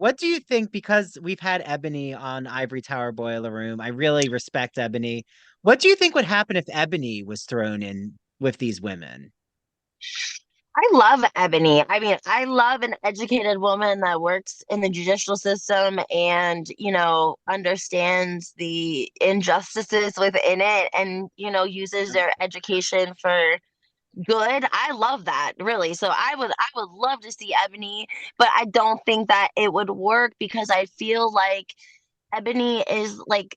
what do you think? Because we've had Ebony on Ivory Tower Boiler Room. I really respect Ebony. What do you think would happen if Ebony was thrown in with these women? I love Ebony. I mean, I love an educated woman that works in the judicial system and, understands the injustices within it and, uses their education for good. I love that, really. So I would love to see Ebony, but I don't think that it would work because I feel like Ebony is like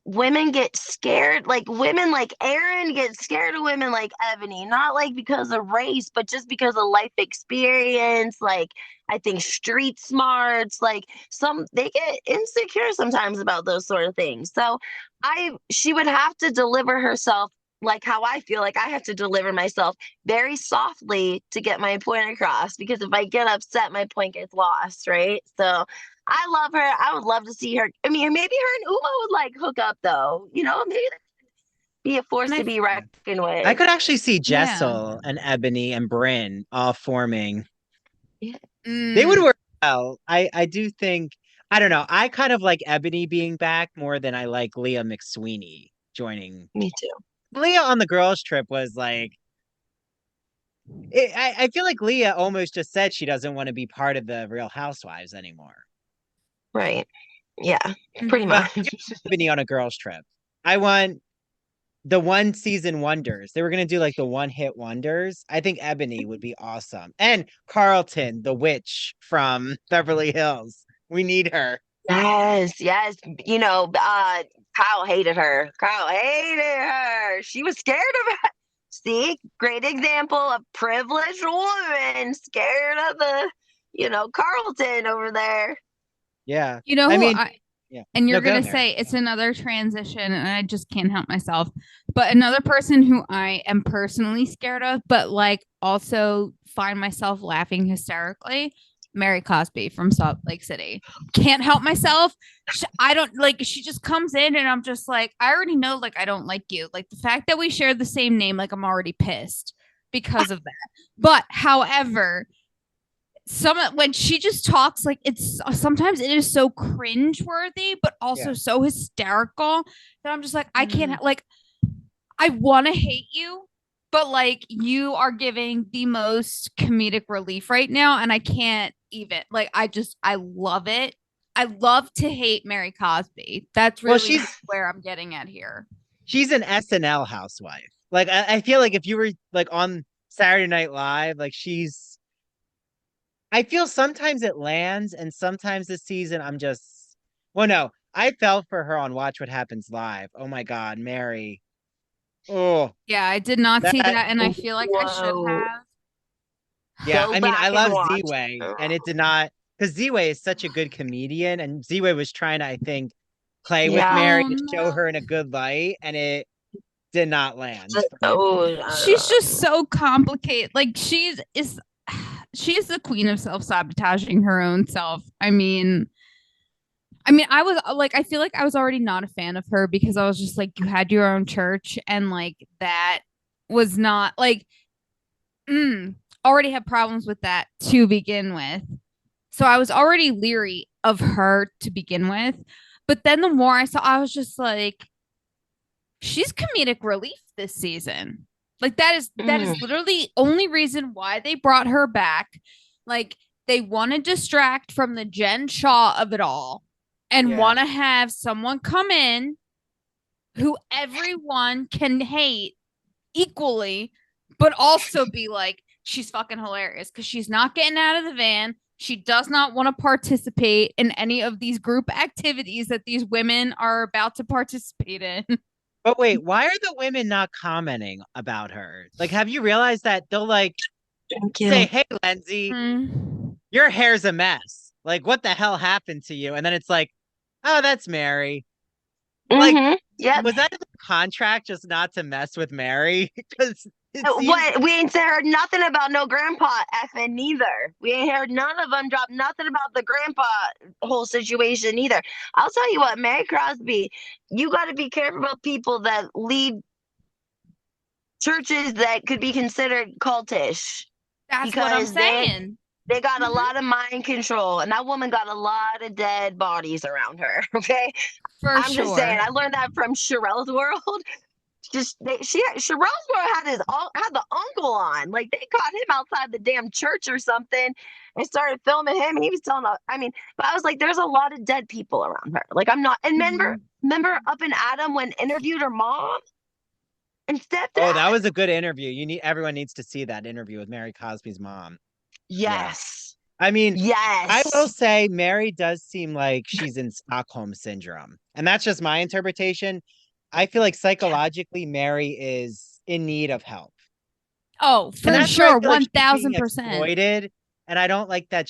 women get scared, like women like Aaron get scared of women like Ebony, not like because of race, but just because of life experience. Like, I think street smarts, like some they get insecure sometimes about those sort of things. So she would have to deliver herself like how I feel like I have to deliver myself very softly to get my point across, because if I get upset, my point gets lost, right? So I love her. I would love to see her. I mean, maybe her and Uma would like hook up though. Maybe that be a force And to I, be reckoned I with. could actually see yeah. Jessel and Ebony and Bryn all forming. Yeah. They would Mm, work well. I do think, I don't know. I kind of like Ebony being back more than I like Leah McSweeney joining. Me too. Leah on the girls' trip was like, I feel like Leah almost just said she doesn't want to be part of the Real Housewives anymore. Right. Yeah. Pretty mhm. But much. Ebony on a girls' trip. I want the one season wonders. They were gonna do like the one hit wonders. I think Ebony would be awesome. And Carlton, the witch from Beverly Hills. We need her. Yes. Yes. Kyle hated her. Kyle hated her. She was scared of her. See, great example of privileged woman scared of Carlton over there. Yeah. You know I who mean, I yeah. and you're No, go gonna there. say it's another transition, and I just can't help myself. But another person who I am personally scared of, but like also find myself laughing hysterically, Mary Cosby from Salt Lake City. Can't help myself. I don't like. She just comes in, and I'm just like, I already know, like, I don't like you. Like the fact that we share the same name, like I'm already pissed because of that. But however, when she just talks, like, it's sometimes it is so cringe worthy but also Yeah. so hysterical that I'm just like, I Mhm. can't, like, I want to hate you, but like you are giving the most comedic relief right now, and I can't even, like, I love it. I love to hate Mary Cosby. That's Well, really where I'm getting at here. she's an SNL housewife. Like I feel like if you were like on Saturday Night Live, like I feel sometimes it lands and sometimes this season I'm just well no, I fell for her on Watch What Happens Live. Oh my God, Mary. Oh, Yeah, I did not see that that, and I feel like I should Whoa. have. yeah, Go I mean I back and love watch. Z-Way and it did not because Z-Way is such a good comedian and Z-Way was trying to, I think, play with Yeah. Mary Oh to show no. her in a good light and it did not land for me. Oh, She's just so complicated. Like she is the queen of self-sabotaging her own self. I mean, I was like, I feel like I was already not a fan of her because I was just like, you had your own church, and like that was not like, already had problems with that to begin with. So I was already leery of her to begin with. But then the more I saw, I was just like, she's comedic relief this season. Like that is mm, literally the only reason why they brought her back. Like they want to distract from the Jen Shaw of it all and Yeah. want to have someone come in who everyone can hate equally, but also be like, she's fucking hilarious because she's not getting out of the van. She does not want to participate in any of these group activities that these women are about to participate in. But wait, why are the women not commenting about her? Like, have you realized that they'll like thank say, you. "Hey, Lenzi, Mm. your hair's a mess. Like, what the hell happened to you?" And then it's like, "Oh, that's Mary." Like, Yep. was that in the contract just not to mess with Mary? Because it seems What we ain't heard nothing about no grandpa effing neither. We ain't heard none of them drop nothing about the grandpa whole situation either. I'll tell you what, Mary Crosby, you got to be careful about people that lead churches that could be considered cultish That's what I'm because they saying. They got a Mhm. lot of mind control, and that woman got a lot of dead bodies around her. Okay, For I'm just saying. sure. I learned that from Sherelle's World. Sherelle's World had the uncle on. Like they caught him outside the damn church or something, and started filming him. And he was telling. I mean, but I was like, there's a lot of dead people around her. Like I'm not. And Mhm. remember Up and Adam when interviewed her mom and Oh, that stepdad. was a good interview. Everyone needs to see that interview with Mary Cosby's mom. Yeah. Yes, I mean, I will yes. say Mary does seem like she's in Stockholm syndrome. And that's just my interpretation. I feel like psychologically Mary is in need of help. Oh, And for that's where I sure. feel like she's being 1000%. exploited. And I don't like that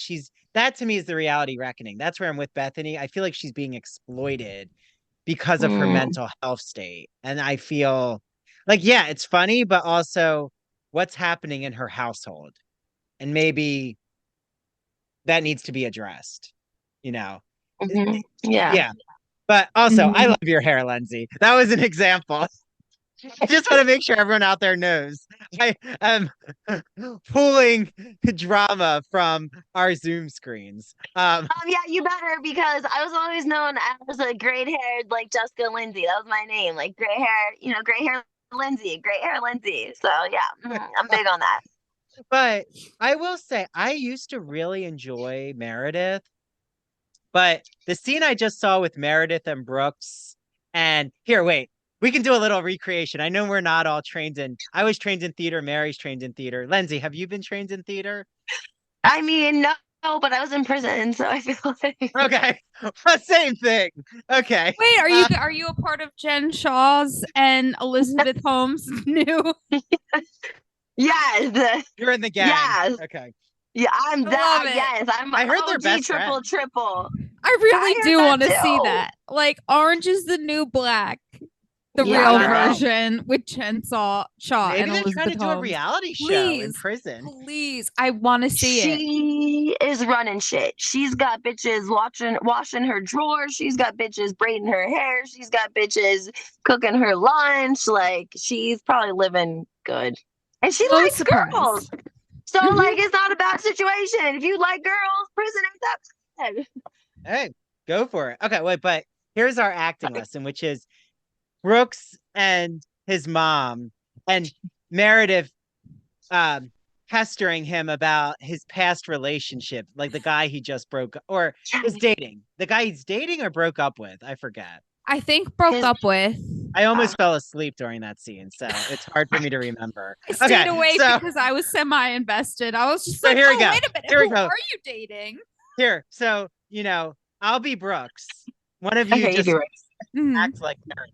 that to me is the reality reckoning. That's where I'm with Bethany. I feel like she's being exploited because of her Mm, mental health state. And I feel like, yeah, it's funny, but also what's happening in her household. And maybe that needs to be addressed, you know? yeah. Yeah. But also, I Mhm. love your hair, Lenzi. That was an example. I just want to make sure everyone out there knows I am pulling drama from our Zoom screens. Yeah, you better because I was always known as a great haired like Jessica Lindsay. That was my name, like gray hair, gray hair Lindsay, great hair Lindsay. So yeah, I'm big on that. But I will say, I used to really enjoy Meredith. But the scene I just saw with Meredith and Brooks, and here, wait, we can do a little recreation. I know we're not all I was trained in theater, Mary's trained in theater. Lenzi, have you been trained in theater? I mean, no, but I was in prison, so I feel like Okay, same thing. Okay. Wait, are you a part of Jen Shaw's and Elizabeth Holmes' new? yes, You're in the gang. yes, Okay. yeah. I'm I love that. it. Yes, I'm I heard they're OG best triple friends. triple. I really I heard do that want to see too. that. Like Orange is the New Black, the Yeah, real girl. version with Shaw and Maybe they're trying Elizabeth to do a Holmes. reality show in Please, prison. please, I want to see it. She is running shit. She's got bitches washing her drawers. She's got bitches braiding her hair. She's got bitches cooking her lunch. Like she's probably living good. And she No likes surprise. girls. So Mhm. like it's not a bad situation. If you like girls, prison ain't that bad. Hey, go for it. Okay, wait, but here's our acting lesson, which is Brooks and his mom and Meredith um pestering him about his past relationship, like the guy he just broke or is dating. The guy he's dating or broke up with, I forget. I think broke His up with. I uh, almost fell asleep during that scene, so it's hard for me to remember. I stayed Okay, awake so because I was semi-invested. I was just so like, here we oh, go. wait a minute. Here we Who go. are you dating? Here. So, I'll be Brooks. One of you okay, you just do it. Mhm. acts like Mary.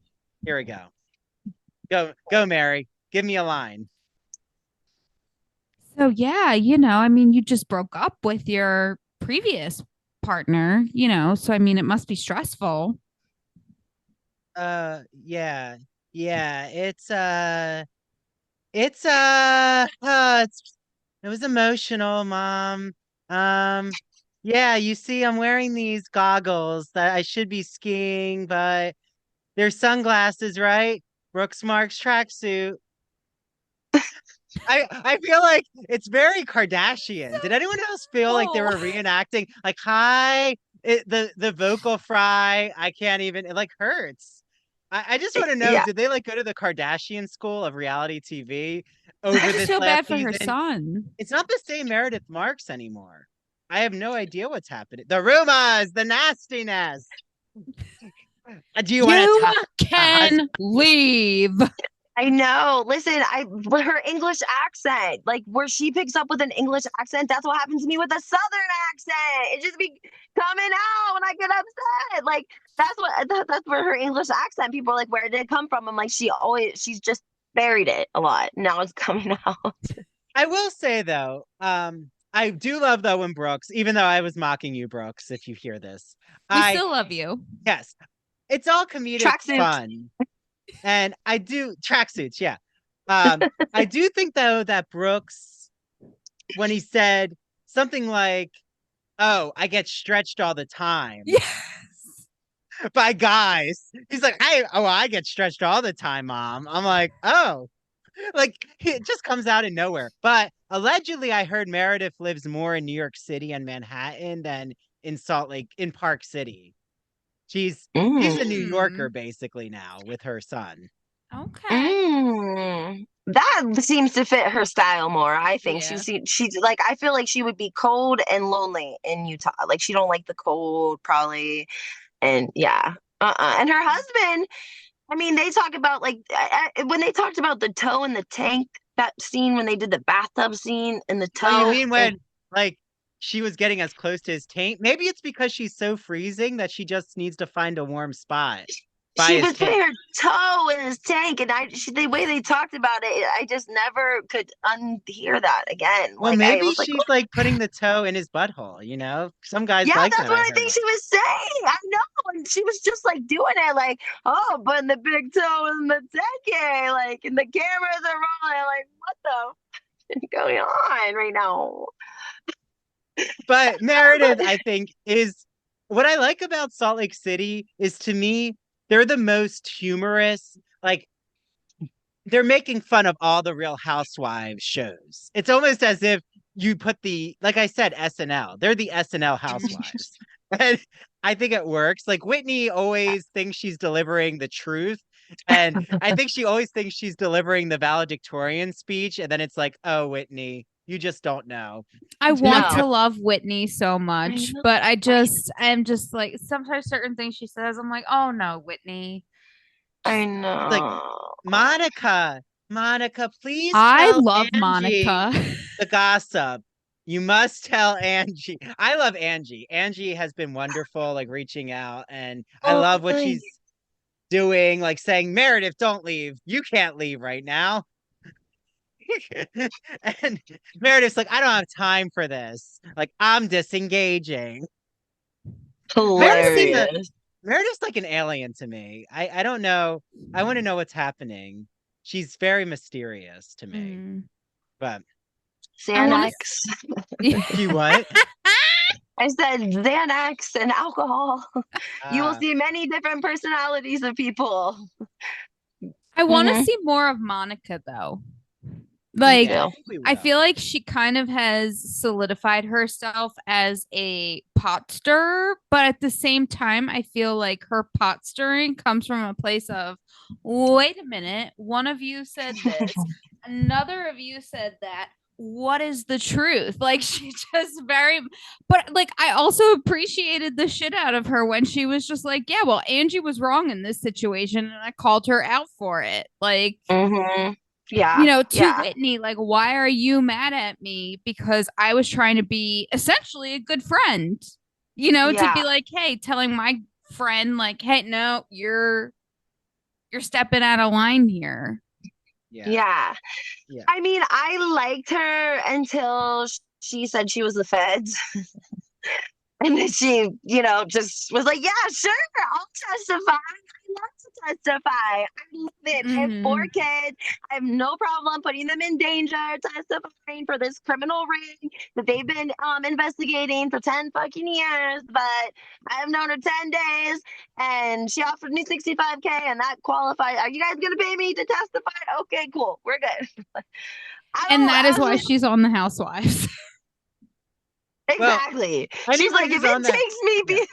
Here we go. Go, Mary. Give me a line. So yeah, I mean, you just broke up with your previous partner, so I mean, it must be stressful. Yeah. Yeah, it was emotional, Mom. Um, yeah, you see, I'm wearing these goggles that I should be skiing, but they're sunglasses, right? Brooks Marks tracksuit. I feel like it's very Kardashian. Did anyone else feel like they Oh, were reenacting? Like, hi, the vocal fry. I can't even. It like hurts. I just want to know, Yeah. did they like go to the Kardashian school of reality TV I over just this feel last bad for her season? son. It's not the same Meredith Marks anymore. I have no idea what's happening. The rumors, the nastiness. Do you want to You talk husband? can leave. I know. Listen, with her English accent, like where she picks up with an English accent, that's what happens to me with a Southern accent. It just be coming out when I get upset. Like that's where her English accent. People are like, where did it come from? I'm like, she's just buried it a lot. Now it's coming out. I will say though, I do love though when Brooks, even though I was mocking you, Brooks, if you hear this, We I still love you. yes, it's all comedic Tracksuits. fun, and I do tracksuits, yeah. I do think though that Brooks, when he said something like, "Oh, I get stretched all the time Yes. by guys," he's like, "I get stretched all the time, Mom." I'm like, "Oh." Like it just comes out of nowhere. But allegedly, I heard Meredith lives more in New York City and Manhattan than in Salt Lake, in Park City. She's a New Yorker basically now with her son. Okay. That seems to fit her style more. I think Yeah. she's like, I feel like she would be cold and lonely in Utah. Like she don't like the cold probably. And yeah. And her husband, I mean, they talk about like when they talked about the toe in the tank, that scene when they did the bathtub scene and the Oh, you toe. mean when like she was getting as close to his taint? Maybe it's because she's so freezing that she just needs to find a warm spot by She his was putting taint. her toe in his tank, and the way they talked about it, I just never could unhear that again. Well, Like I maybe was like, she's like putting the toe in his butthole, you know? Some guys yeah, like that's that, what I I think heard. she was saying. I know, and she was just like doing it, like, oh, putting the big toe in the tank, like, and the cameras are rolling. Like, what the is going on right now? But Meredith, I think, is what I like about Salt Lake City is to me, they're the most humorous. Like they're making fun of all the Real Housewives shows. It's almost as if you put like I said, SNL. They're the SNL Housewives. And I think it works. Like Whitney always thinks she's delivering the truth. And I think she always thinks she's delivering the valedictorian speech. And then it's like, oh, Whitney, you just don't know. I want No. to love Whitney so much, but I'm just like sometimes certain things she says, I'm like, oh no, Whitney. I Like know. Monica, please I tell love Angie Monica. the gossip. You must tell Angie. I love Angie. Angie has been wonderful, like reaching out, and I Oh, love what really? she's doing, like saying, Meredith, don't leave. You can't leave right now. And Meredith's like, I don't have time for this. Like, I'm disengaging. Meredith is a Hilarious. Meredith's like an alien to me. I don't know. I want to know what's happening. She's very mysterious to me. Mm. But I want Xanax. she what? I said Xanax and alcohol. You will Uh, see many different personalities of people. I want to Mhm. see more of Monica though. Me Like yeah, I too. think we I will. feel like she kind of has solidified herself as a pot stirrer, but at the same time, I feel like her pot stirring comes from a place of, wait a minute, one of you said this, another of you said that. What is the truth? Like she just but like I also appreciated the shit out of her when she was just like, yeah, well, Angie was wrong in this situation, and I called her out for it. Like, Mhm. Yeah. to Yeah. Whitney, like, why are you mad at me? Because I was trying to be essentially a good friend, to be Yeah. like, hey, telling my friend, like, hey, no, you're stepping out of line here. Yeah. Yeah. Yeah. I mean, I liked her until she said she was the feds. And then she, just was like, yeah, sure, I'll testify. I love to testify. I love it. I have 4 Mhm. kids. I have no problem putting them in danger, testifying for this criminal ring that they've been investigating for 10 fucking years. But I have known her 10 days and she offered me 65K and that qualified. Are you guys going to pay me to testify? Okay, cool. We're good. And that is why I she's on the Housewives. Well, exactly. She's anyone like, if who's on it that, takes me yeah.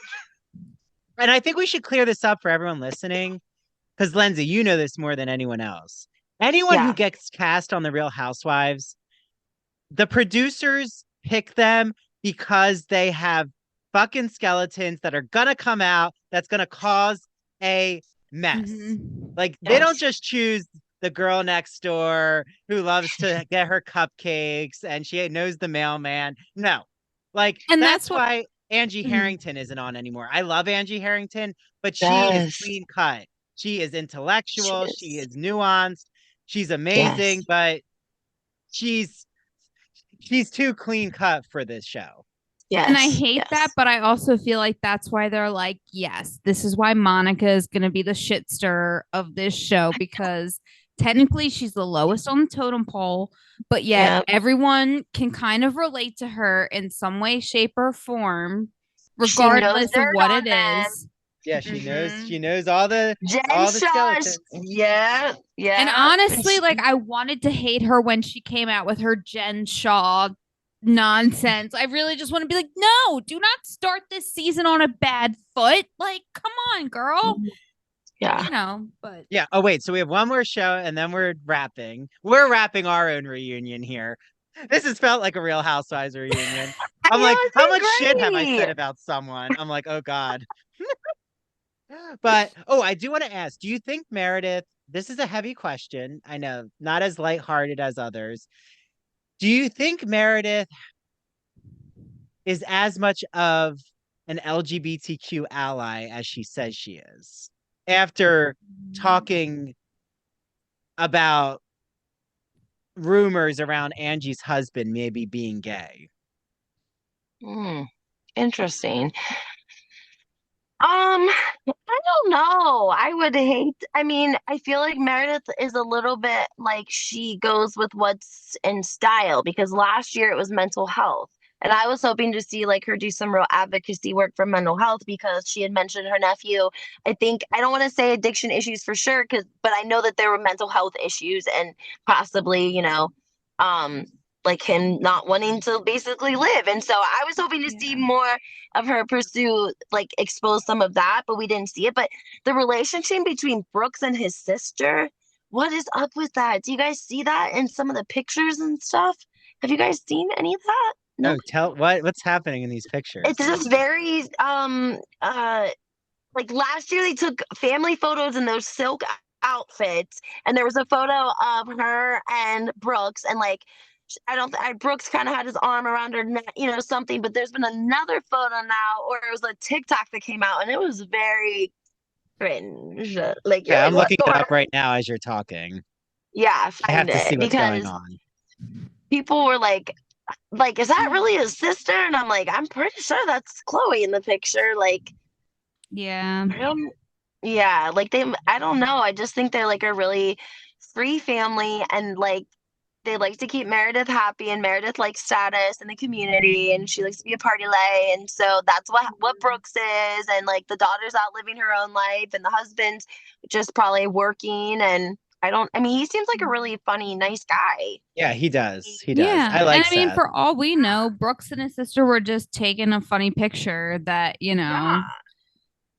And I think we should clear this up for everyone listening, because Lenzi, you know this more than anyone else. Anyone who Yeah. gets cast on the Real Housewives, the producers pick them because they have fucking skeletons that are gonna come out that's gonna cause a mess. Mhm. Like they don't Yes. just choose the girl next door who loves to get her cupcakes and she knows the mailman. No. Like And that's that's what why Angie Mhm. Harrington isn't on anymore. I love Angie Harrington, but she is Yes. clean cut. She is She intellectual, she is. is nuanced, she's Yes. amazing, but she's she's too clean cut for this show. And I Yes. hate that, Yes. but I also feel like that's why they're like, yes, this is why Monica is going to be the shit stirrer of this show, because technically she's the lowest on the totem pole, but yet Yep. everyone can kind of relate to her in some way, shape, or form, She knows regardless of dirt what on it them. is. Yeah, Mhm. she knows all the Jen Shaw. skeletons. Yeah, yeah. And honestly, like I wanted to hate her when she came out with her Jen Shaw nonsense. I really just want to be like, no, do not start this season on a bad foot. Like, come on, girl. Yeah. You know, but Yeah. Oh wait, so we have one more show and then we're wrapping. We're wrapping our own reunion here. This has felt like a Real Housewives reunion. I I'm know, like, it's how been much shit have I said great. about someone? I'm like, oh God. But oh, I do want to ask, do you think Meredith, this is a heavy question. I know, not as lighthearted as others. Do you think Meredith is as much of an LGBTQ ally as she says she is? After talking about rumors around Angie's husband maybe being gay. Hmm. Interesting. I don't know. I would hate, I mean, I feel like Meredith is a little bit like she goes with what's in style because last year it was mental health. And I was hoping to see like her do some real advocacy work for mental health because she had mentioned her nephew. I think I don't want to say addiction issues for sure, because but I know that there were mental health issues and possibly, um, like him not wanting to basically live. And so I was hoping to see yeah. more of her pursue, like expose some of that, but we didn't see it. But the relationship between Brooks and his sister, what is up with that? Do you guys see that in some of the pictures and stuff? Have you guys seen any of that? No. Oh, tell what's happening in these It's pictures. just very like last year they took family photos in those silk outfits, and there was a photo of her and Brooks, and like I don't Brooks kind of had his arm around her neck, something. But there's been another photo now, or it was a TikTok that came out, and it was very cringe. Like you're Okay, like, I'm what's looking it going up on? right now as you're talking. Yeah, I have find to it see what's going because on. people were like, is that really his sister? And I'm like, I'm pretty sure that's Chloe in the picture. Like, Yeah. I don't, yeah, like I don't know. I just think they're like a really free family, and like they like to keep Meredith happy, and Meredith likes status in the community, and she likes to be a party lay, and so that's what Brooks is, and like the daughter's out living her own life, and the husband's just probably working, and I mean, he seems like a really funny, nice guy. Yeah, he does. He does. Yeah. I And like I mean, that. for all we know, Brooks and his sister were just taking a funny picture that, Yeah,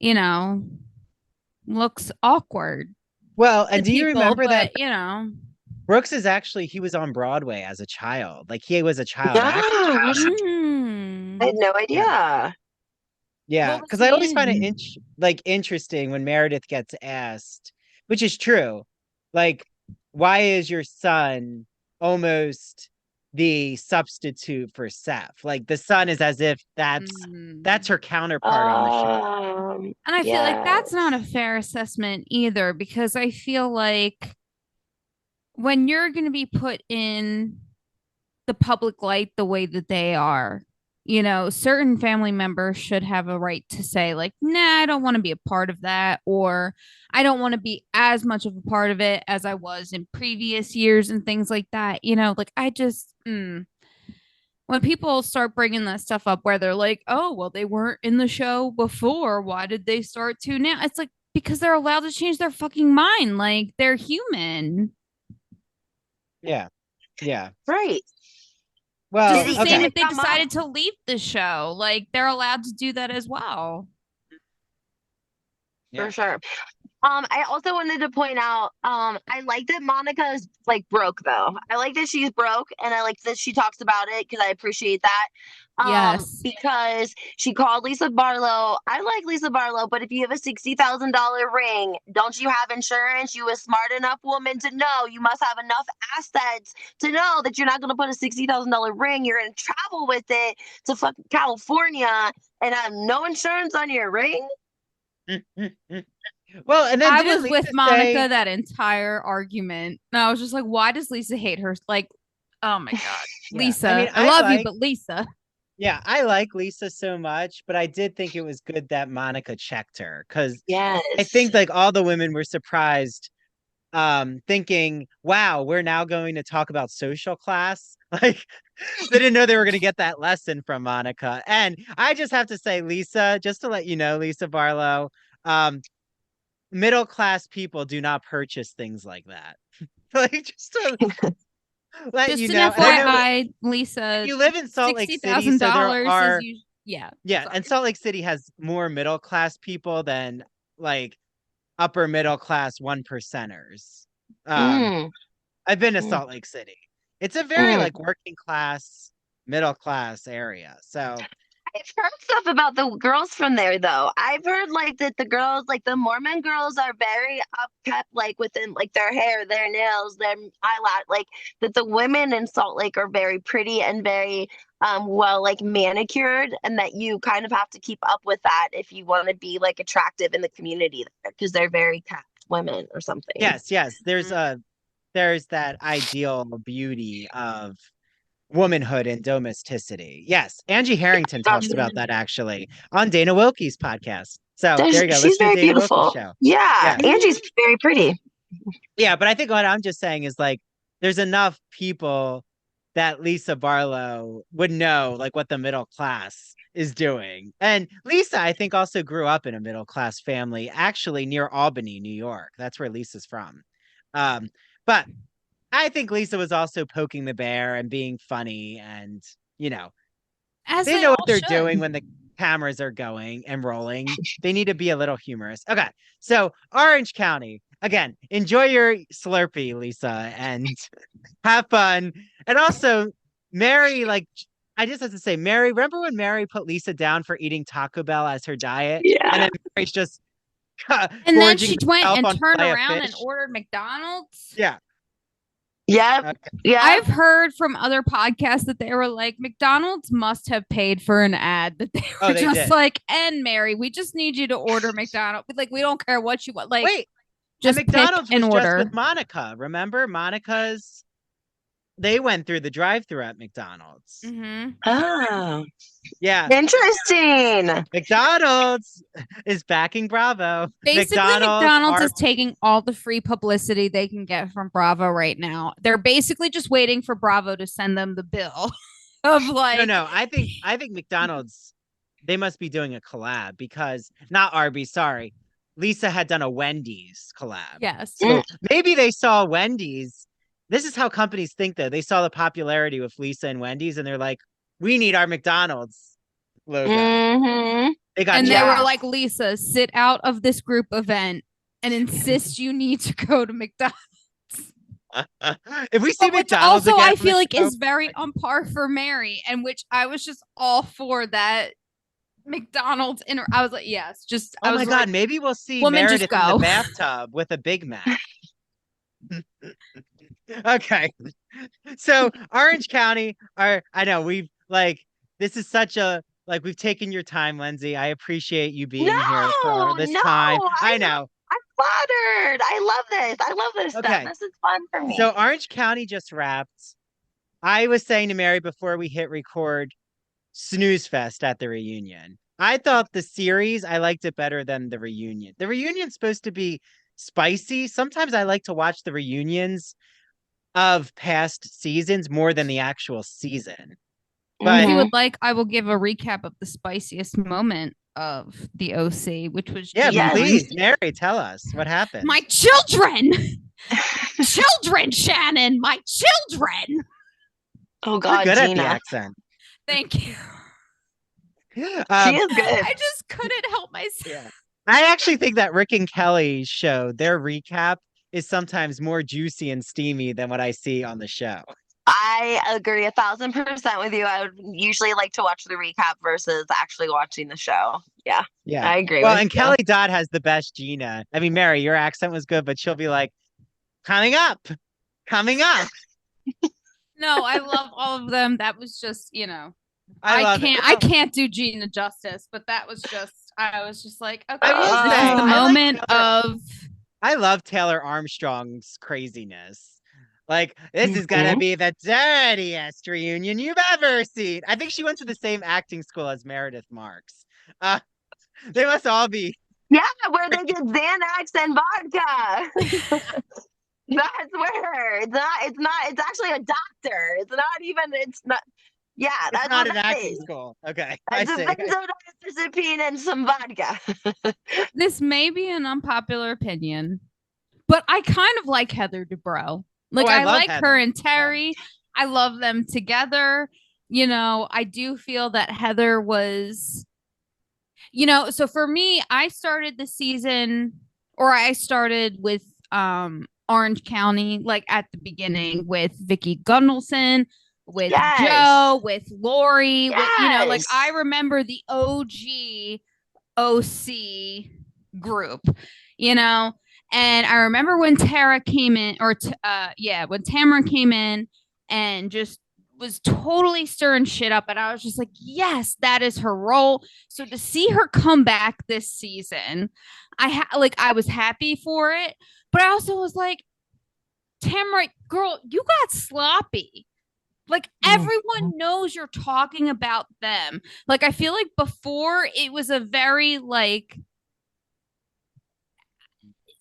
you know, looks awkward Well, to and do you people, remember that but you know. Brooks is actually he was on Broadway as a child. Like he was a child actor. yeah. I Mm. had no Yeah. idea. Yeah, What was because I he always find it in? interesting when Meredith gets asked, which is true, like, why is your son almost the substitute for Seth? Like the son is as if that's Mm. her counterpart on the show. And I feel like that's not a Yes. fair assessment either, because I feel like when you're going to be put in the public light the way that they are, certain family members should have a right to say, like, nah, I don't want to be a part of that, or I don't want to be as much of a part of it as I was in previous years and things like that. Like I just, when people start bringing that stuff up where they're like, oh, well, they weren't in the show before. Why did they start to now? It's like, because they're allowed to change their fucking mind. Like they're human. Yeah. Yeah. Right. Just Well, the Did same okay. it if they come up? decided to leave the show. Like they're allowed to do that as well. Yeah. For sure. I also wanted to point out, I like that Monica is like broke though. I like that she's broke, and I like that she talks about it because I appreciate that. Yes. Because she called Lisa Barlow. I like Lisa Barlow, but if you have a $60,000 ring, don't you have insurance? You a smart enough woman to know you must have enough assets to know that you're not going to put a $60,000 ring. You're going to travel with it to fucking California and have no insurance on your ring. Well, and then I didn't was with Lisa say, Monica that entire argument. And I was just like, why does Lisa hate her? Like, oh my God. yeah, I Lisa, mean, I love you, but Lisa. yeah, I like Lisa so much, but I did think it was good that Monica checked her because I Yes. think like all the women were surprised, thinking, wow, we're now going to talk about social class. Like they didn't know they were going to get that lesson from Monica. And I just have to say, Lisa, just to let you know, Lisa Barlow, middle class people do not purchase things like that. Like just to let Just you an know. And I know FYI, Lisa, you live in Salt Lake City, so there $60,000 are is yeah. and Salt Lake City has more middle class people than like upper middle class one percenters. Mm, I've been to mm, Salt Lake City. It's a very mm. like working class, middle class area. So I've heard stuff about the girls from there, though. I've heard like that the girls, like the Mormon girls, are very upkept, like within like their hair, their nails, their eyelash. Like that the women in Salt Lake are very pretty and very well like manicured, and that you kind of have to keep up with that if you want to be like attractive in the community there because they're very kept women or something. yes, there's that ideal beauty of womanhood and domesticity. Yes, Angie Harrington talks about that actually on Dana Wilkie's podcast. So there you go. She's Listen to very Dana Wilkie's beautiful. show. Yeah, Yes. Angie's very pretty. Yeah, but I think what I'm just saying is like there's enough people that Lisa Barlow would know like what the middle class is doing. And Lisa, I think, also grew up in a middle class family, actually near Albany, New York. That's where Lisa's from. But I think Lisa was also poking the bear and being funny and, you know, As they they know what all they're should. doing when the cameras are going and rolling. They need to be a little humorous. Okay. So Orange County, again, enjoy your Slurpee, Lisa, and have fun. And also, Mary, like, I just have to say, Mary, remember when Mary put Lisa down for eating Taco Bell as her diet? Yeah. And then Mary's just And then she went herself and on turned fillet of around and fish. ordered McDonald's. Yeah. Yep. Okay. Yeah. I've heard from other podcasts that they were like, McDonald's must have paid for an ad that they were they just did. like, and Mary, we just need you to order McDonald's. Like, we don't care what you want. Like, Wait, just and McDonald's pick and was order. just with Monica. Remember, they went through the drive-through at McDonald's. Mm-hmm. Oh, Yeah, interesting. McDonald's is backing Bravo. Basically, McDonald's is taking all the free publicity they can get from Bravo right now. They're basically just waiting for Bravo to send them the bill of like. No. I think McDonald's, they must be doing a collab because not Arby's. Sorry, Lisa had done a Wendy's collab. Yes. So maybe they saw Wendy's. This is how companies think, though. They saw the popularity with Lisa and Wendy's, and they're like, "We need our McDonald's logo." Mm-hmm. They got And they Yeah. were like, Lisa, sit out of this group event and insist you need to go to McDonald's. If we see But which McDonald's also again I on the feel like show- is very on par for Mary, and which I was just all for that McDonald's I was like, yes, just I Oh was my God, like, maybe we'll see woman, just Meredith in the go. bathtub with a Big Mac. Okay. So Orange County I know we've like this is such a we've taken your time, Lenzi. I appreciate you being here for this time. I know. I'm flattered. I love this. I love this Okay. stuff. This is fun for me. So Orange County just wrapped. I was saying to Mary before we hit record, snooze fest at the reunion. I thought the series, I liked it better than the reunion. The reunion's supposed to be spicy. Sometimes I like to watch the reunions of past seasons more than the actual season. But If you would like, I will give a recap of the spiciest moment of the OC, which was please, Mary, tell us what happened. My children, children, Shannon, my children. Oh God, You're good Gina. at the accent. Thank you. She is good. I just couldn't help myself. Yeah. I actually think that Rick and Kelly's show, their recap is sometimes more juicy and steamy than what I see on the show. I agree 1,000% with you. I would usually like to watch the recap versus actually watching the show. Yeah. Yeah. I agree. Well, with and you. Kelly Dodd has the best Gina. I mean, Mary, your accent was good, but she'll be like, coming up. No, I love all of them. That was just, I can't do Gina justice, but that was just, I was just like, okay, I will this say, is the I like moment Taylor- of. I love Taylor Armstrong's craziness. Like, this is gonna be the dirtiest reunion you've ever seen. I think she went to the same acting school as Meredith Marks. They must all be. Yeah, where they get Xanax and vodka. That's where it's actually a doctor. It's not. Yeah, It's that's not what an that acting is. school. Okay, I That's a see. benzodiazepine and some vodka. This may be an unpopular opinion, but I kind of like Heather Dubrow. Oh, Like I I love like her Heather. and Terry. I love them together. You know, I do feel that Heather was, you know, so for me, I started the season, or I started with Orange County like at the beginning with Vicky Gundelson, with Yes. Joe, with Lori, with, you know, like I Yes. remember the OG OC group, you know. And I remember when Tara came in, or when Tamara came in and just was totally stirring shit up, and I was just like, yes, that is her role. So to see her come back this season, I was happy for it, but I also was like, Tamara, girl, you got sloppy. Like everyone knows you're talking about them. Like I feel like before it was a very like,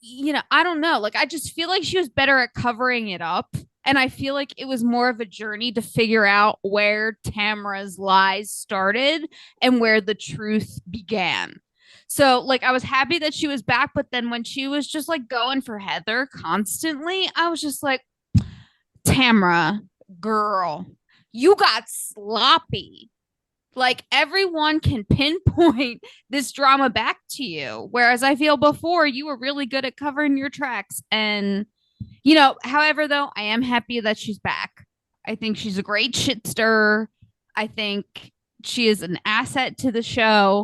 you know, I don't know. Like I just feel like she was better at covering it up. And I feel like it was more of a journey to figure out where Tamara's lies started and where the truth began. So like I was happy that she was back, but then when she was just like going for Heather constantly, I was just like, Tamara, girl, you got sloppy. Like everyone can pinpoint this drama back to you. Whereas I feel before you were really good at covering your tracks. And, you know, however, though, I am happy that she's back. I think she's a great shit stirrer. I think she is an asset to the show.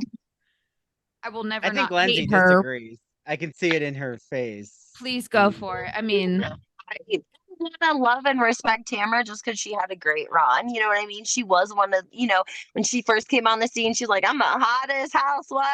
I will never I think not Lenzi hate her. disagrees. I can see it in her face. Please go for it. I mean, I want to love and respect Tamara just because she had a great run. You know what I mean? She was one of, when she first came on the scene, she's like, I'm the hottest housewife.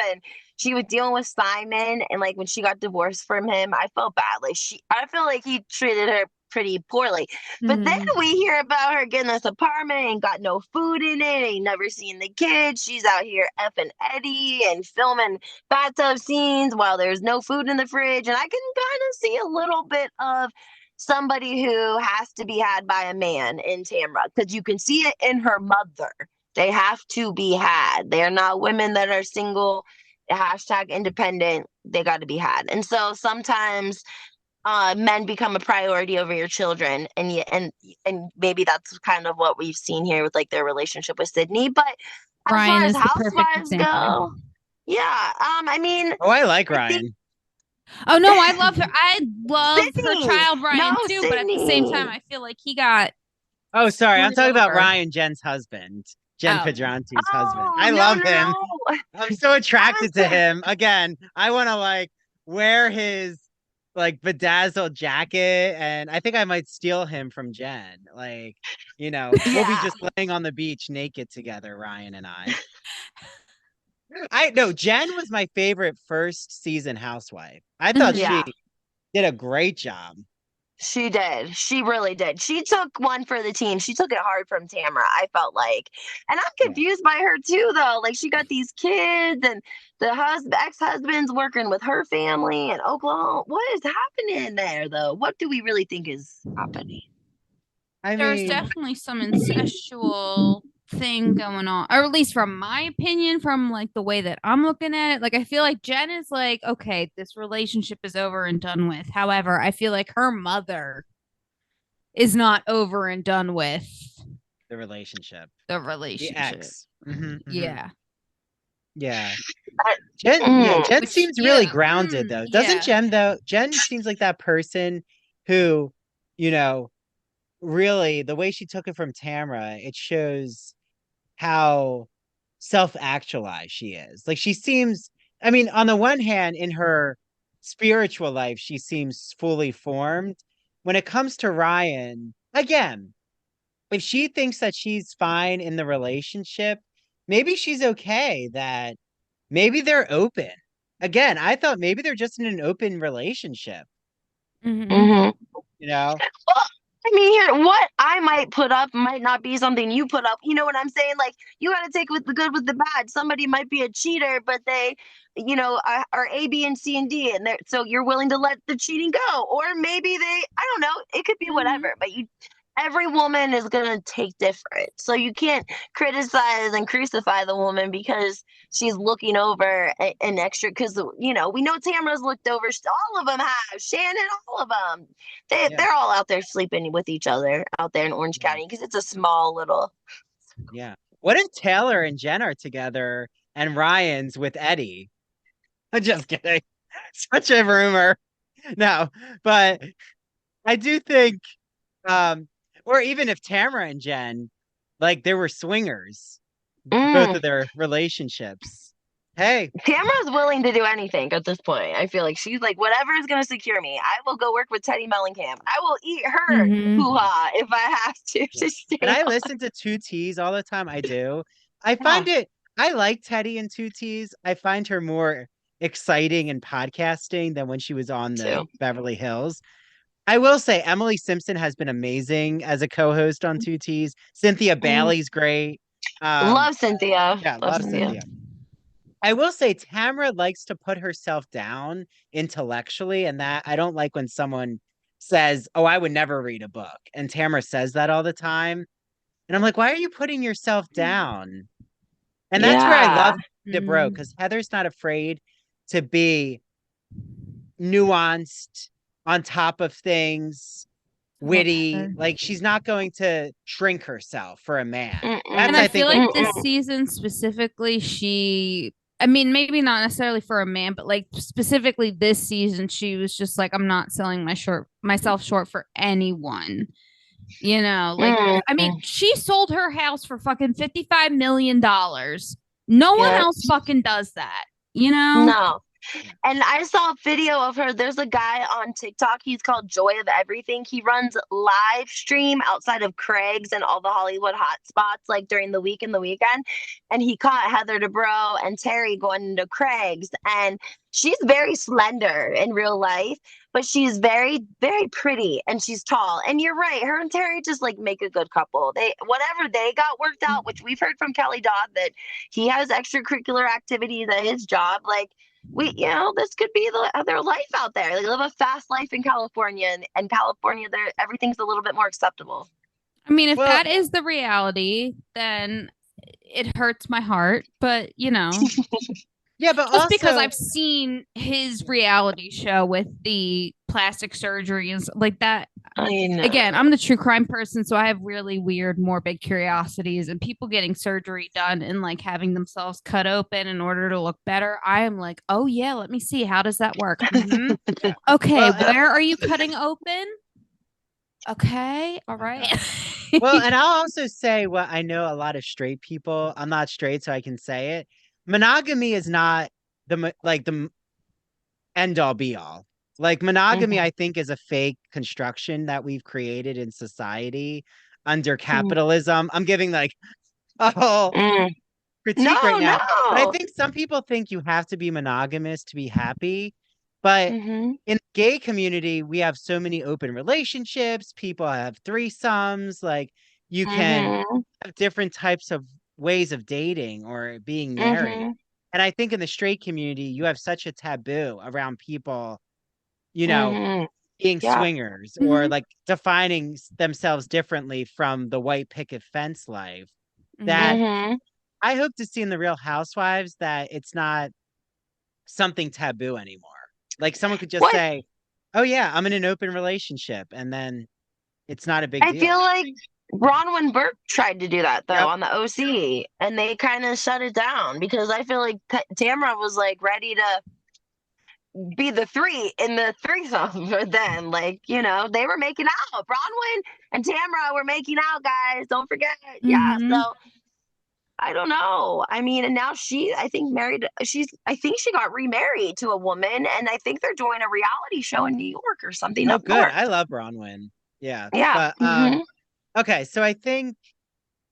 And she was dealing with Simon. And like when she got divorced from him, I felt bad. Like I feel like he treated her pretty poorly. But then we hear about her getting this apartment and got no food in it. Ain't never seen the kids. She's out here effing Eddie and filming bathtub scenes while there's no food in the fridge. And I can kind of see a little bit of somebody who has to be had by a man in Tamra because you can see it in her mother. They have to be had. They're not women that are single, hashtag independent. They got to be had. And so sometimes men become a priority over your children, and maybe that's kind of what we've seen here with like their relationship with Sydney. But as Ryan far as is the perfect housewives example. go, yeah, I mean, Oh, I like I think Ryan. Oh no, I love her. I love her Sydney, child no, Ryan too, but at the same time, Sydney. I feel like he got Oh, sorry. I'm screwed talking about over. Ryan, Jen's husband. Jen Oh, Pedranti's husband. Oh I no, love no, him. no! I'm so I attracted to was him. Again, I want to like wear his like bedazzled jacket, and I think I might steal him from Jen. Like, we'll be yeah. just laying on the beach naked together, Ryan and I. I know Jen was my favorite first season housewife. I thought mhm. she Yeah, did a great job. she did. She really did. She took one for the team. She took it hard from Tamara, I felt like. And I'm Yeah. confused by her too, though. Like she got these kids and the ex-husband's working with her family in Oklahoma. What is happening there though? What do we really think is happening? I There's mean, definitely some incestual thing going on, or at least from my opinion, from like the way that I'm looking at it. Like I feel like Jen is like, okay, this relationship is over and done with. However, I feel like her mother is not over and done with the relationship, the the relationship. ex. Hmm. Yeah. Yeah. I- Jen Which, seems really yeah, grounded though. Doesn't yeah. Jen though? Jen seems like that person who, you know, really the way she took it from Tamra, it shows how self-actualized she is. Like she seems, I mean, on the one hand, in her spiritual life, she seems fully formed. When it comes to Ryan, again, if she thinks that she's fine in the relationship, maybe she's okay that maybe they're open. Again, I thought maybe they're just in an open relationship, Mm-hmm. Mhm. you know? Well, I mean, here, what I might put up might not be something you put up. You know what I'm saying? Like, you got to take with the good with the bad. Somebody might be a cheater, but they, are A, B, and C and D, and so you're willing to let the cheating go, or maybe they, I don't know, it could be Mm-hmm. whatever. But every woman is gonna take different. So you can't criticize and crucify the woman because she's looking over an extra. Because we know Tamara's looked over. All of them have. Shannon, all of them. Yeah. They're all out there sleeping with each other out there in Orange County because it's a small little. Yeah. What if Taylor and Jen are together and Ryan's with Eddie? I'm just kidding. Such a rumor. No, but I do think, or even if Tamara and Jen, like they were swingers, both Mm. of their relationships. Hey, Tamara's willing to do anything at this point. I feel like she's like, whatever is going to secure me. I will go work with Teddy Mellencamp. I will eat her hoo-ha if I have to stay and I on. listen to Two T's all the time. I do. I Yeah, find it, I like Teddy and Two T's. I find her more exciting in podcasting than when she was on the too. Beverly Hills. I will say Emily Simpson has been amazing as a co-host on Two T's. Cynthia Mm. Bailey's great. Love Cynthia. Yeah, Love love Cynthia. Cynthia. I will say Tamara likes to put herself down intellectually, and that I don't like when someone says, "Oh, I would never read a book." And Tamara says that all the time. And I'm like, "Why are you putting yourself down?" And that's where I love Yeah. Debro, because Heather's not afraid to be nuanced, on top of things, witty. Like she's not going to shrink herself for a man. Mm-mm. And That's I I feel think like what this season specifically, I mean, maybe not necessarily for a man, but like specifically this season, she was just like, I'm not selling myself short for anyone. Like I mean, she sold her house for fucking $55 million. No one else fucking does that, No. And I saw a video of her. There's a guy on TikTok. He's called Joy of Everything. He runs live stream outside of Craig's and all the Hollywood hot spots, like during the week and the weekend. And he caught Heather Dubrow and Terry going into Craig's. And she's very slender in real life, but she's very, very pretty and she's tall. And you're right. Her and Terry just like make a good couple. Whatever they got worked out, which we've heard from Kelly Dodd that he has extracurricular activities at his job. Like, this could be their life out there. They live a fast life in California, and California, there everything's a little bit more acceptable. I mean, if that is the reality, then it hurts my heart. But yeah, but just also because I've seen his reality show with the plastic surgery and like that. Again, I'm the true crime person, so I have really weird, morbid curiosities, and people getting surgery done and like having themselves cut open in order to look better. I am like, oh yeah, let me see. How does that work? Mm-hmm. Okay, where are you cutting open? Okay, all right. Well, and I'll also say what I know a lot of straight people. I'm not straight, so I can say it. Monogamy is not the end all be all. Like monogamy, I think, is a fake construction that we've created in society under capitalism. I'm giving like a whole critique right now. But I think some people think you have to be monogamous to be happy. But in the gay community, we have so many open relationships. People have threesomes. Like you can have different types of ways of dating or being married. And I think in the straight community, you have such a taboo around people, being swingers or like defining themselves differently from the white picket fence life that I hope to see in the Real Housewives that it's not something taboo anymore. Like someone could just say, "Oh yeah, I'm in an open relationship," and then it's not a big deal. I feel like Bronwyn Burke tried to do that though on the OC, and they kind of shut it down because I feel like Tamara was like ready to be the three in the threesome then. Like, they were making out. Bronwyn and Tamara were making out, guys. Don't forget. Yeah. So I don't know. I mean, and now I think she got remarried to a woman, and I think they're doing a reality show in New York or something. Oh, up good. north. I love Bronwyn. Yeah. Yeah. But okay, so I think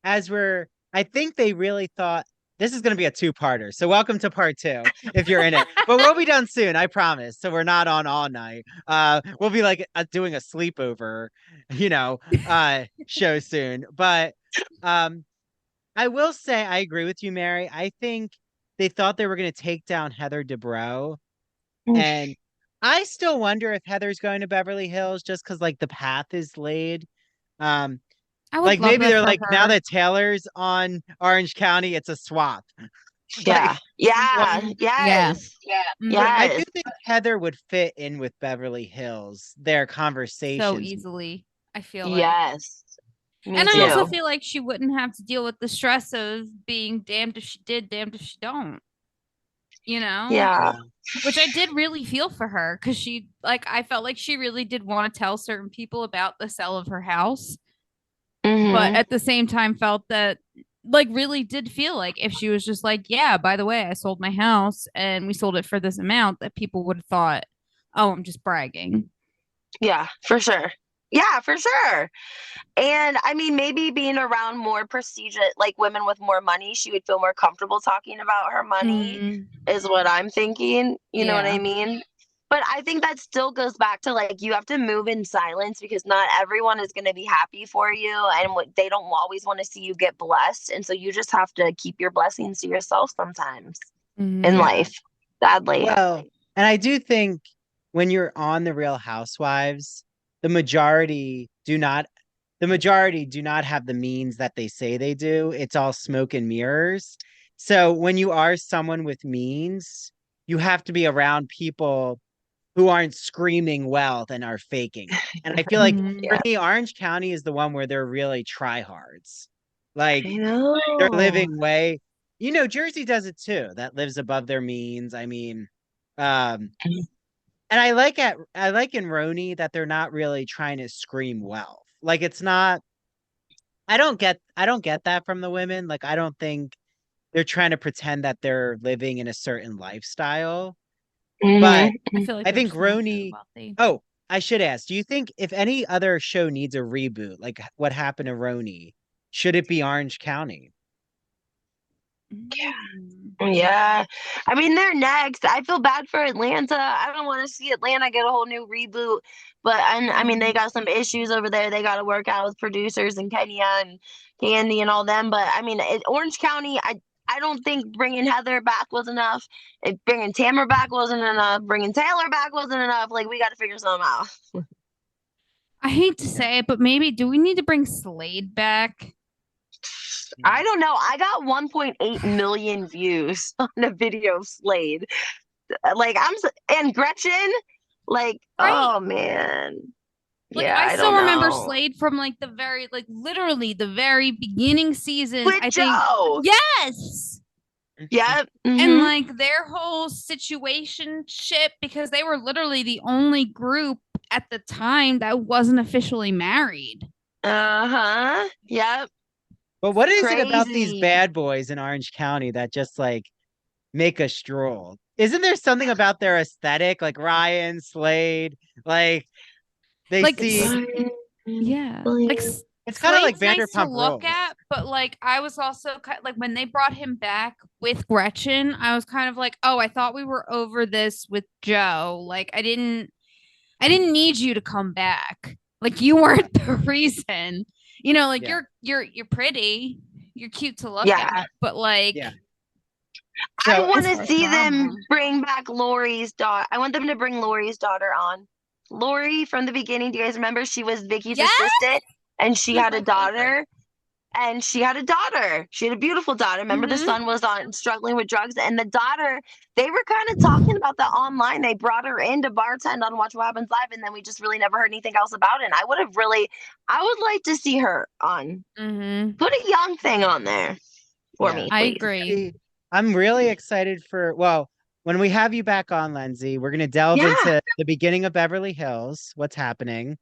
I think they really thought this is going to be a two-parter. So welcome to part 2 if you're in it. But we'll be done soon, I promise. So we're not on all night. We'll be like doing a sleepover, show soon. But I will say I agree with you, Mary. I think they thought they were going to take down Heather Dubrow. And I still wonder if Heather's going to Beverly Hills just because like the path is laid. I would Like love maybe that they're for like now her. that Taylor's on Orange County, it's a swap. Yeah. Like Yeah. one, Yeah. Yes. Mhm. I do Yes. think Heather would fit in with Beverly Hills. Their So conversations. easily, I feel like. Yes. Me And I also Yeah. too. feel like she wouldn't have to deal with the stress of being damned if she did, damned if she don't, you know? Yeah. Yeah. Which I did really feel for her because she, like, I felt like she really did want to tell certain people about the sale of her house, but Hmm. at the same time felt that, like, really did feel like if she was just like, yeah, by the way, I sold my house and we sold it for this amount, that people would have thought, oh, I'm just bragging. Yeah, for sure. Yeah, for sure. And I mean, maybe being around more prestigious, like women with more money, she would feel more comfortable talking about her money, Mm, is what I'm thinking. You know what I yeah. mean? But I think that still goes back to like you have to move in silence because not everyone is going to be happy for you and they don't always want to see you get blessed. And so you just have to keep your blessings to yourself sometimes in Mhm. Yeah. life, sadly. Well, and I do think when you're on the Real Housewives, the majority do not the majority do not have the means that they say they do. It's all smoke and mirrors. So when you are someone with means, you have to be around people who aren't screaming wealth and are faking it. And I feel like Mhm. for Yeah, me, Orange County is the one where they're really tryhards. Like I they're know. living way, Jersey does it too. That lives above their means. I mean, um, and I like in Roni that they're not really trying to scream wealth. Like it's not. I don't get that from the women. Like I don't think they're trying to pretend that they're living in a certain lifestyle. But I Hmm. feel like I they're think just naturally Roni. wealthy. Oh, I should ask. Do you think if any other show needs a reboot, like what happened to Roni, should it be Orange County? Mm. Yeah. I mean, they're next. I feel bad for Atlanta. I don't want to see Atlanta get a whole new reboot. But and I mean, they Yeah. got some issues over there. They got to work out with producers and Kenya and Candy and all them. But I mean, Orange County, I don't think bringing Heather back was enough. Bringing Tamara back wasn't enough. Bringing Taylor back wasn't enough. Like, we got to figure something out. I hate to Yeah. say it, but maybe do we need to bring Slade back? I don't know. I got 1.8 million views on a video of Slade. Like, and Gretchen, like, Right. oh man. Like Yeah, I I don't still remember know. Slade from like the very like literally the very beginning seasons. With I think Joe. yes. Yep. And Hmm. like their whole situation ship because they were literally the only group at the time that wasn't officially married. Uh-huh. Yep. But what is it about these Crazy. bad boys in Orange County that just like make a stroll? Isn't there something about their aesthetic, like Ryan, Slade, like they Like see yeah. Like it's kind of like Slade's nice to Vanderpump look Rules. at, but like I was also like when they brought him back with Gretchen, I was kind of like, "Oh, I thought we were over this with Joe. Like I didn't need you to come back. Like you Yeah, weren't the reason. You know, like yeah, you're pretty. You're cute to look Yeah. at, but like yeah. I So want what's to the see them drama? bring back Lori's daughter. I want them to bring Lori's daughter on. Lori from the beginning, do you guys remember? She was Vicky's Yes, assistant and she she's had a my favorite. daughter. And she had a daughter. She had a beautiful daughter. Remember, the Mm-hmm. son was on struggling with drugs, and the daughter. They were kind of talking about that online. They brought her in to bartend on Watch What Happens Live, and then we just really never heard anything else about it. And I would like to see her on. Mm-hmm. Put a young thing on there for yeah, me, I please. agree. I'm really excited for when we have you back on, Lenzi, we're gonna delve Yeah. into the beginning of Beverly Hills, what's happening.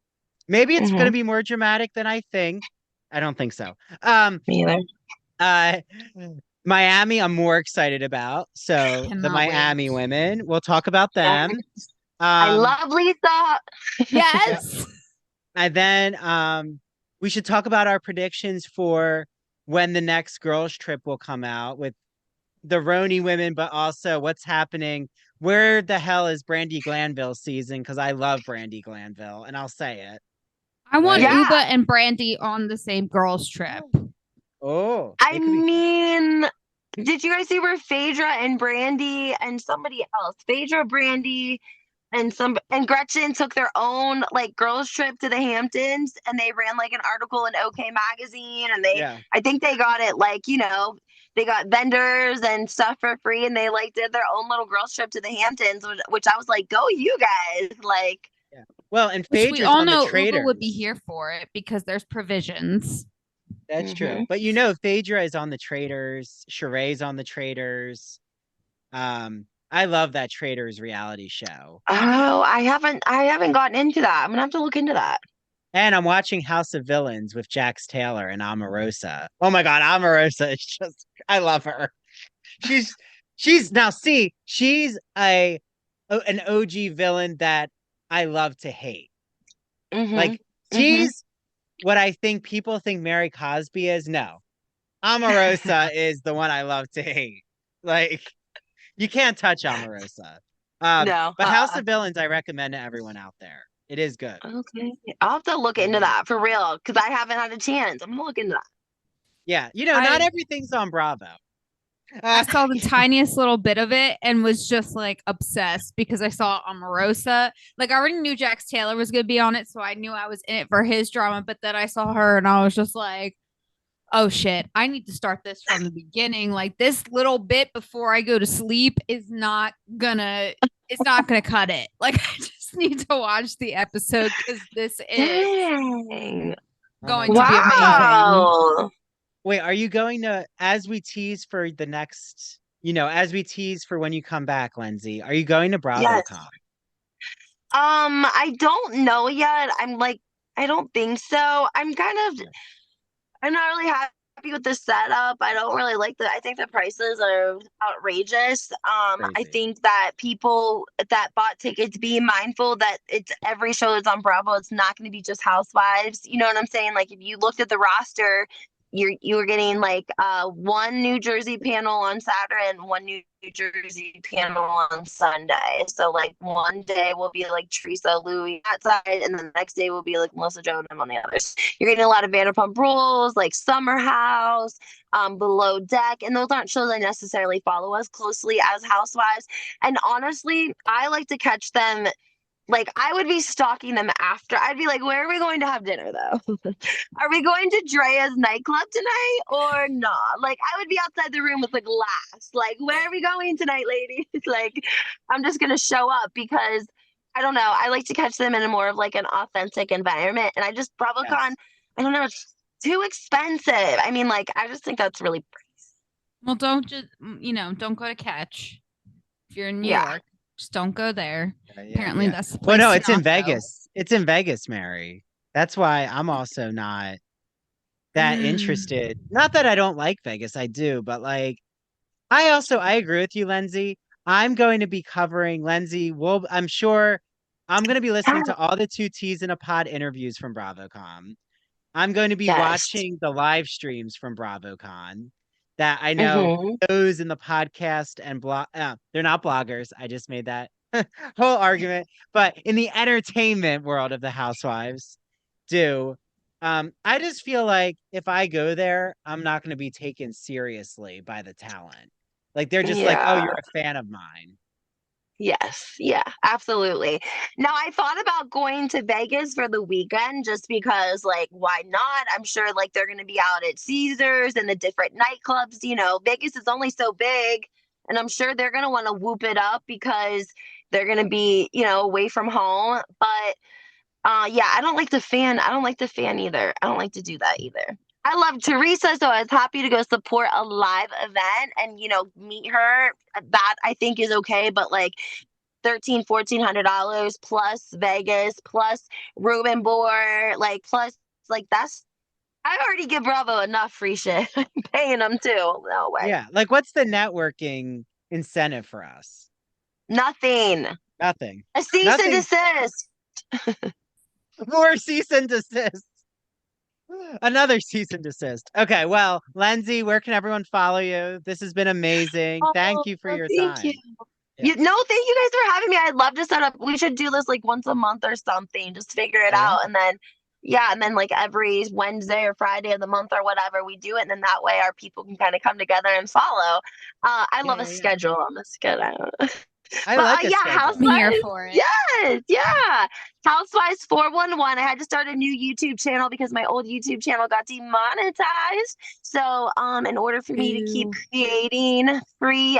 Maybe it's gonna Hmm. be more dramatic than I think. I don't think so. Um, Me either. uh, Miami, I'm more excited about. So the Cannot wait. Miami women, we'll talk about Yeah. them. I Um, love Lisa. yeah, Yes. and then we should talk about our predictions for when the next girls trip will come out with the Roni women, but also what's happening. Where the hell is Brandy Glanville season? Because I love Brandy Glanville, and I'll say it. I want Like, Uba Yeah. and Brandy on the same girls trip. oh, I they could be fun. mean, did you guys see where Phaedra and Brandy and somebody else, Phaedra, Brandy, and Gretchen took their own like girls trip to the Hamptons, and they ran like an article in OK Magazine, and Yeah. I think they got it like, they got vendors and stuff for free, and they like did their own little girls trip to the Hamptons, which I was like, go you guys. Like, Yeah. Well, and Which we Phaedra's all on the know Uber would be Traitors. here for it because there's provisions. That's true. But Phaedra is on the Traitors. Sheree's on the Traitors. I love that Traitors reality show. oh, I haven't gotten into that. I'm gonna have to look into that. And I'm watching House of Villains with Jax Taylor and Omarosa. Oh my God, Omarosa is just, I love her. She's now see, she's an OG villain that I love to hate. Like she's what I think people think Mary Cosby is. No, Omarosa is the one I love to hate. Like you can't touch Omarosa. No. But House of Villains, I recommend to everyone out there. It is good. Okay. I'll have to look into that for real because I haven't had a chance. I'm gonna look into that. Yeah, not everything's on Bravo. I saw the tiniest little bit of it and was just like obsessed because I saw Omarosa. Like I already knew Jax Taylor was gonna be on it, so I knew I was in it for his drama. But then I saw her and I was just like, oh shit, I need to start this from the beginning. Like this little bit before I go to sleep is not gonna cut it. Like I just need to watch the episode because this is Dang. going to be amazing. Wait, are you going to, as we tease for the next, as we tease for when you come back, Lenzi, are you going to BravoCon? Yes. I don't know yet. I'm like, I don't think so. I'm not really happy with the setup. I don't really like I think the prices are outrageous. Crazy. I think that people that bought tickets be mindful that it's every show that's on Bravo. It's not going to be just Housewives. You know what I'm saying? Like if you looked at the roster, you were getting like one New Jersey panel on Saturday and one New Jersey panel on Sunday. So like one day will be like Teresa Louie that side, and then the next day will be like Melissa Joan on the others. You're getting a lot of Vanderpump Rules, like Summer House, Below Deck, and those aren't shows I necessarily follow as closely as Housewives. And honestly, I like to catch them. Like I would be stalking them after. I'd be like, where are we going to have dinner though? Are we going to Drea's nightclub tonight or not? Like I would be outside the room with a glass. Like, where are we going tonight, ladies? Like, I'm just gonna show up because I don't know. I like to catch them in a more of like an authentic environment. And BravoCon, Yes. I don't know, it's too expensive. I mean, like, I just think that's really pricey. Well, don't don't go to Catch if you're in New York. Just don't go there. Apparently that's the place. Well, no, it's in Vegas. It's in Vegas, Mary. That's why I'm also not that interested. Not that I don't like Vegas, I do, but like I agree with you, Lenzi. I'm going to be covering Lenzi. I'm sure I'm going to be listening to all the 2 T's in a Pod interviews from BravoCon. I'm going to be watching the live streams from BravoCon. That I know those in the podcast and blog, they're not bloggers. I just made that whole argument, but in the entertainment world of the Housewives do. I just feel like if I go there, I'm not going to be taken seriously by the talent. Like they're just like, oh, you're a fan of mine. Yes. Yeah, absolutely. Now, I thought about going to Vegas for the weekend just because, like, why not? I'm sure, like, they're going to be out at Caesars and the different nightclubs. Vegas is only so big, and I'm sure they're going to want to whoop it up because they're going to be, away from home. But, I don't like the fan. I don't like the fan either. I don't like to do that either. I love Teresa, so I was happy to go support a live event and, meet her. That I think is okay, but like $1,400 plus Vegas plus room and board, like plus like that's I already give Bravo enough free shit. I'm paying them too. No way. Yeah, like what's the networking incentive for us? Nothing. A cease and desist. More cease and desist. Another cease and desist. Okay, well, Lenzi, where can everyone follow you? This has been amazing. Thank you for your time. Thank you. Yeah. Thank you guys for having me. I'd love to set up. We should do this like once a month or something. Just figure it out. And then like every Wednesday or Friday of the month or whatever, we do it. And then that way our people can kind of come together and follow. I love a schedule on the schedule. I But like a yeah, schedule. I'm here Housewives. for it. Yes, yeah. Housewives 411. I had to start a new YouTube channel because my old YouTube channel got demonetized. So, in order for me to keep Ew. creating free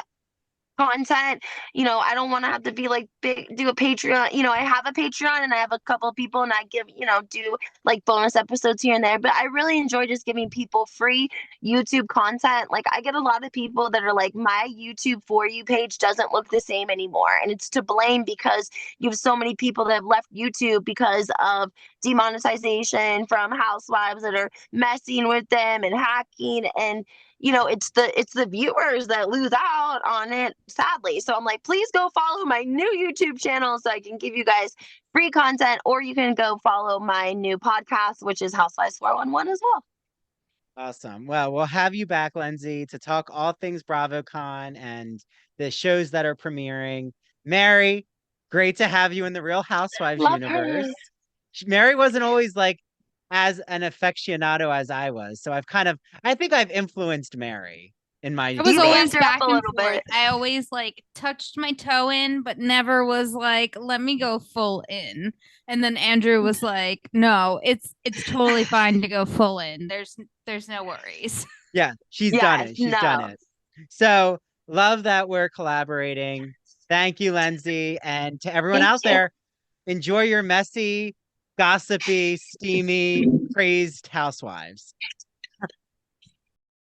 content, I don't want to have to be like big, do a Patreon. I have a Patreon and I have a couple of people and I give, do like bonus episodes here and there. But I really enjoy just giving people free YouTube content. Like I get a lot of people that are like, my YouTube For You page doesn't look the same anymore. And it's to blame because you have so many people that have left YouTube because of demonetization from Housewives that are messing with them and hacking, and it's the viewers that lose out on it, sadly. So I'm like, please go follow my new YouTube channel so I can give you guys free content, or you can go follow my new podcast, which is Housewives 411 as well. Awesome. Well, we'll have you back, Lenzi, to talk all things BravoCon and the shows that are premiering. Mary, great to have you in the Real Housewives Love her. universe. Mary wasn't always like as an aficionado as I was, so I think I've influenced Mary in my I was You always amped her up back a and little forth. bit. I always like touched my toe in, but never was like, let me go full in. And then Andrew was like, no, it's totally fine to go full in. There's no worries. Yeah, she's done Yes, it. She's done no. it. So love that we're collaborating. Thank you, Lenzi. And to everyone Thank out you. there, enjoy your messy, gossipy, steamy, crazed housewives.